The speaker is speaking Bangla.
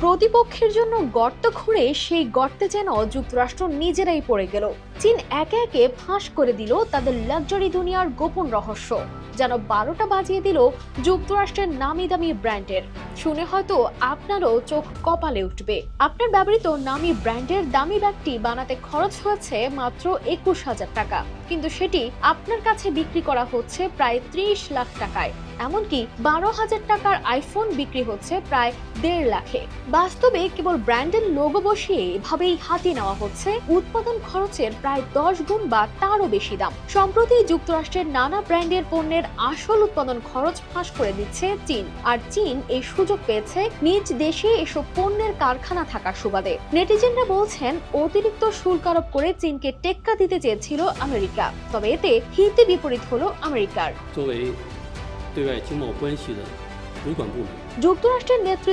প্রতিপক্ষের জন্য গর্ত খুঁড়ে সেই গর্তে যেন যুক্তরাষ্ট্র নিজেরাই পড়ে গেল। চীন একে একে ফাঁস করে দিল তাদের লাক্সারি দুনিয়ার গোপন রহস্য, যেন 12টা বাজিয়ে দিল যুক্তরাষ্ট্রের নামি দামি ব্র্যান্ডের। শুনে হয়তো আপনারও চোখ কপালে উঠবে। আপনার ব্যবহৃত নামি ব্র্যান্ডের দামি ব্যাগটি বানাতে খরচ হয়েছে মাত্র 21,000 টাকা, কিন্তু সেটি আপনার কাছে বিক্রি করা হচ্ছে প্রায় 30 লাখ টাকায়। এমনকি 12,000 টাকার আইফোন বিক্রি হচ্ছে প্রায় 1.5 লাখে। বাস্তবে কেবল ব্র্যান্ডের লোগো বসিয়ে এভাবেই হাতিয়ে নেওয়া হচ্ছে উৎপাদন খরচের প্রায় 10 গুণ বা তারও বেশি দাম। সম্প্রতি যুক্তরাষ্ট্রের নানা ব্র্যান্ডের পণ্যের আসল উৎপাদন খরচ ফাঁস করে দিচ্ছে চীন, আর চীন এই সুযোগ পেয়েছে নিজ দেশে এসব পণ্যের কারখানা থাকার সুবাদে। নেটিজেনরা বলছেন অতিরিক্ত শুল্ক আরোপ করে চীনকে টেক্কা দিতে চেয়েছিল আমেরিকা, তবে এতে হিতে বিপরীত হলো আমেরিকার।作为对外经贸关系的主管部门。 যুক্তরাষ্ট্রের নেতৃত্ব